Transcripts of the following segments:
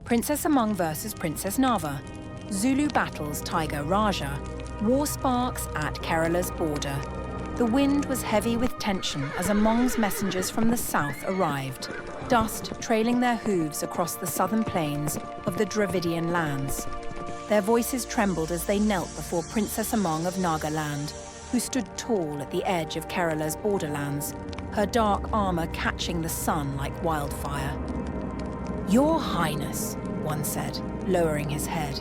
Princess Among versus Princess Nava. Zulu battles Tiger Raja. War sparks at Kerala's border. The wind was heavy with tension as Among's messengers from the south arrived, dust trailing their hooves across the southern plains of the Dravidian lands. Their voices trembled as they knelt before Princess Among of Nagaland, who stood tall at the edge of Kerala's borderlands, her dark armor catching the sun like wildfire. "Your Highness," one said, lowering his head,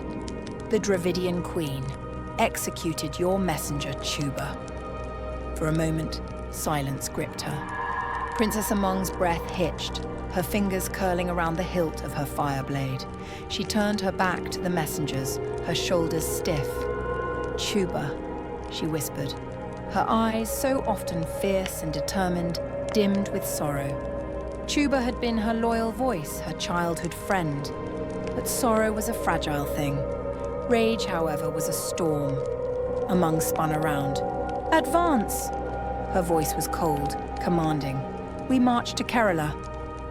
"the Dravidian queen executed your messenger, Chuba." For a moment, silence gripped her. Princess Among's breath hitched, her fingers curling around the hilt of her fireblade. She turned her back to the messengers, her shoulders stiff. "Chuba," she whispered, her eyes, so often fierce and determined, dimmed with sorrow. Chuba had been her loyal voice, her childhood friend. But sorrow was a fragile thing. Rage, however, was a storm. Among spun around. "Advance!" Her voice was cold, commanding. "We march to Kerala.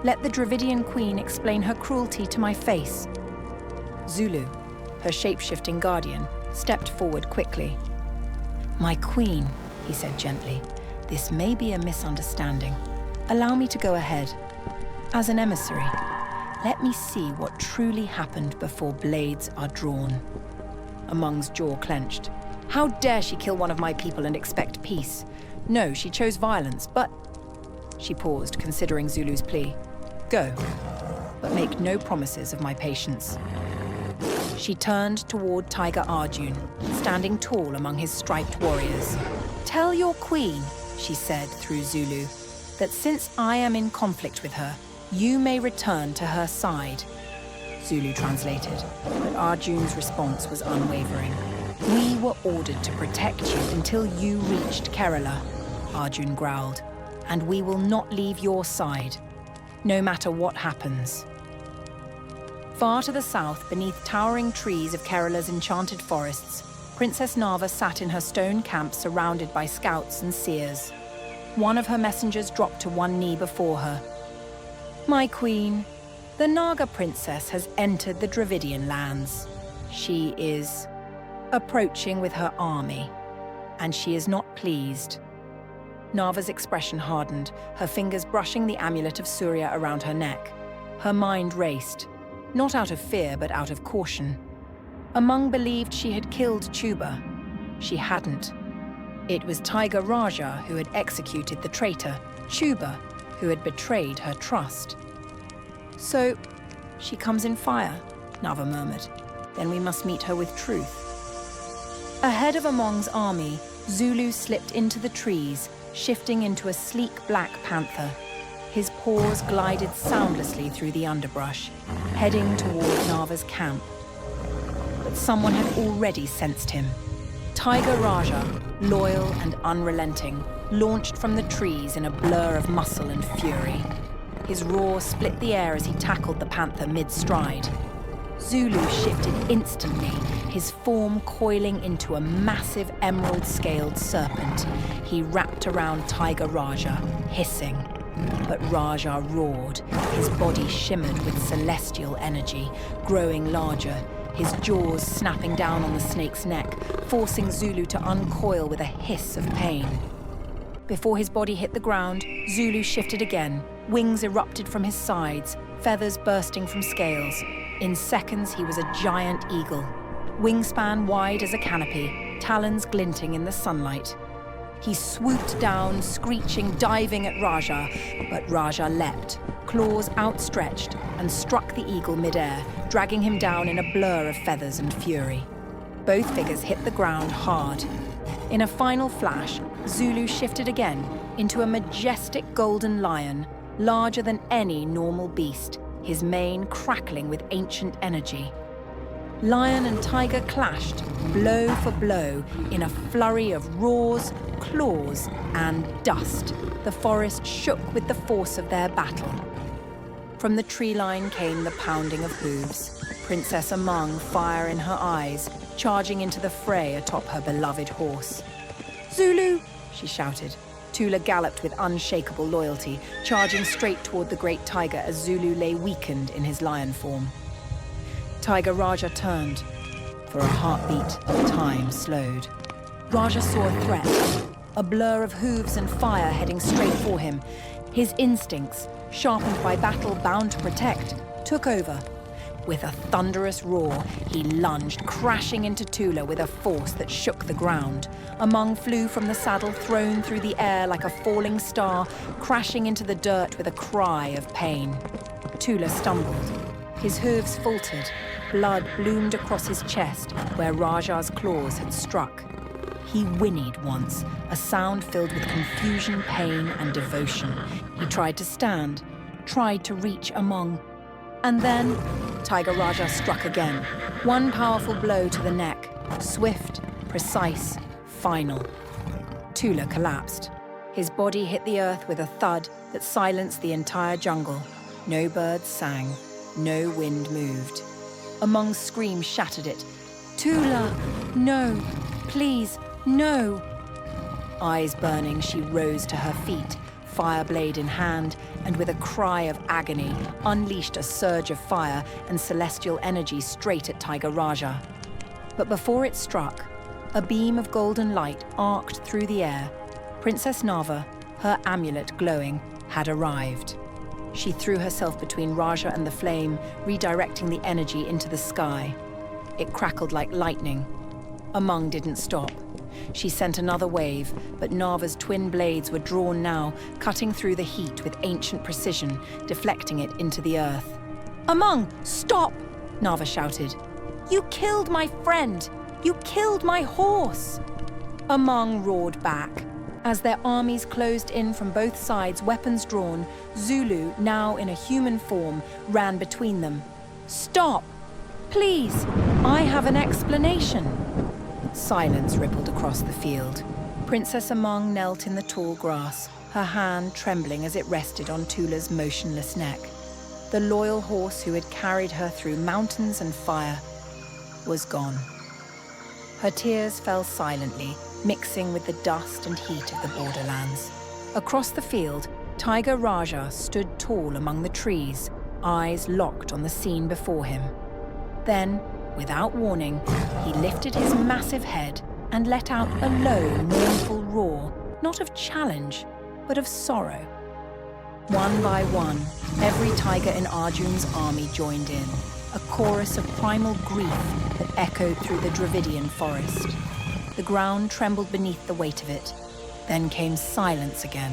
Let the Dravidian queen explain her cruelty to my face." Zulu, her shape-shifting guardian, stepped forward quickly. "My queen," he said gently, "this may be a misunderstanding. Allow me to go ahead. As an emissary, let me see what truly happened before blades are drawn." Among's jaw clenched. How dare she kill one of my people and expect peace? No, she chose violence, but... She paused, considering Zulu's plea. "Go, but make no promises of my patience." She turned toward Tiger Arjun, standing tall among his striped warriors. "Tell your queen," she said through Zulu, "that since I am in conflict with her, you may return to her side." Zulu translated, but Arjun's response was unwavering. "We were ordered to protect you until you reached Kerala," Arjun growled, "and we will not leave your side, no matter what happens." Far to the south, beneath towering trees of Kerala's enchanted forests, Princess Nava sat in her stone camp surrounded by scouts and seers. One of her messengers dropped to one knee before her. "My queen, the Naga princess has entered the Dravidian lands. She is approaching with her army, and she is not pleased." Nava's expression hardened, her fingers brushing the amulet of Surya around her neck. Her mind raced, not out of fear but out of caution. Among believed she had killed Chuba. She hadn't. It was Tiger Raja who had executed the traitor, Chuba, who had betrayed her trust. "So, she comes in fire," Nava murmured. "Then we must meet her with truth." Ahead of Among's army, Zulu slipped into the trees, shifting into a sleek black panther. His paws glided soundlessly through the underbrush, heading toward Nava's camp. But someone had already sensed him. Tiger Raja, loyal and unrelenting, launched from the trees in a blur of muscle and fury. His roar split the air as he tackled the panther mid-stride. Zulu shifted instantly, his form coiling into a massive emerald-scaled serpent. He wrapped around Tiger Raja, hissing. But Raja roared, his body shimmered with celestial energy, growing larger, his jaws snapping down on the snake's neck, forcing Zulu to uncoil with a hiss of pain. Before his body hit the ground, Zulu shifted again. Wings erupted from his sides, feathers bursting from scales. In seconds, he was a giant eagle, wingspan wide as a canopy, talons glinting in the sunlight. He swooped down, screeching, diving at Raja, but Raja leapt, claws outstretched, and struck the eagle midair, dragging him down in a blur of feathers and fury. Both figures hit the ground hard. In a final flash, Zulu shifted again into a majestic golden lion, larger than any normal beast, his mane crackling with ancient energy. Lion and tiger clashed, blow for blow, in a flurry of roars, claws, and dust. The forest shook with the force of their battle. From the tree line came the pounding of hooves, Princess Among, fire in her eyes, charging into the fray atop her beloved horse. "Zulu!" she shouted. Tula galloped with unshakable loyalty, charging straight toward the great tiger as Zulu lay weakened in his lion form. Tiger Raja turned. For a heartbeat, time slowed. Raja saw a threat, a blur of hooves and fire heading straight for him. His instincts, sharpened by battle bound to protect, took over. With a thunderous roar, he lunged, crashing into Tula with a force that shook the ground. Among flew from the saddle, thrown through the air like a falling star, crashing into the dirt with a cry of pain. Tula stumbled. His hooves faltered. Blood bloomed across his chest where Raja's claws had struck. He whinnied once, a sound filled with confusion, pain, and devotion. He tried to stand, tried to reach Among. And then, Tiger Raja struck again. One powerful blow to the neck, swift, precise, final. Tula collapsed. His body hit the earth with a thud that silenced the entire jungle. No birds sang, no wind moved. Among's scream shattered it. Tula, no, please, no. Eyes burning, she rose to her feet, fireblade in hand, and with a cry of agony, unleashed a surge of fire and celestial energy straight at Tiger Raja. But before it struck, a beam of golden light arced through the air. Princess Nava, her amulet glowing, had arrived. She threw herself between Raja and the flame, redirecting the energy into the sky. It crackled like lightning. Among didn't stop. She sent another wave, but Nava's twin blades were drawn now, cutting through the heat with ancient precision, deflecting it into the earth. Among, stop! Nava shouted. You killed my friend! You killed my horse! Among roared back. As their armies closed in from both sides, weapons drawn, Zulu, now in a human form, ran between them. Stop! Please, I have an explanation. Silence rippled across the field. Princess Among knelt in the tall grass, her hand trembling as it rested on Tula's motionless neck. The loyal horse who had carried her through mountains and fire was gone. Her tears fell silently, mixing with the dust and heat of the borderlands. Across the field, Tiger Raja stood tall among the trees, eyes locked on the scene before him. Then, without warning, he lifted his massive head and let out a low, mournful roar, not of challenge, but of sorrow. One by one, every tiger in Arjun's army joined in, a chorus of primal grief that echoed through the Dravidian forest. The ground trembled beneath the weight of it. Then came silence again.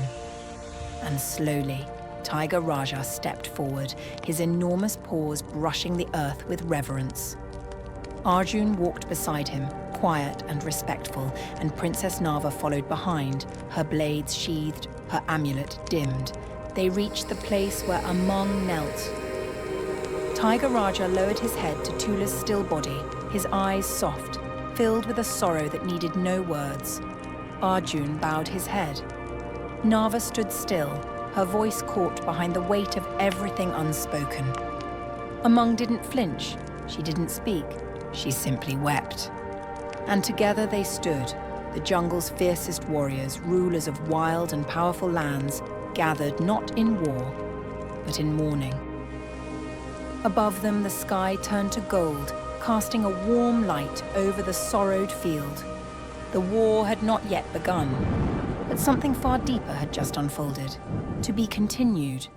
And slowly, Tiger Raja stepped forward, his enormous paws brushing the earth with reverence. Arjun walked beside him, quiet and respectful, and Princess Nava followed behind, her blades sheathed, her amulet dimmed. They reached the place where Among knelt. Tiger Raja lowered his head to Tula's still body, his eyes soft, filled with a sorrow that needed no words. Arjun bowed his head. Nava stood still, her voice caught behind the weight of everything unspoken. Among didn't flinch, she didn't speak, she simply wept. And together they stood, the jungle's fiercest warriors, rulers of wild and powerful lands, gathered not in war, but in mourning. Above them, the sky turned to gold, casting a warm light over the sorrowed field. The war had not yet begun, but something far deeper had just unfolded, to be continued.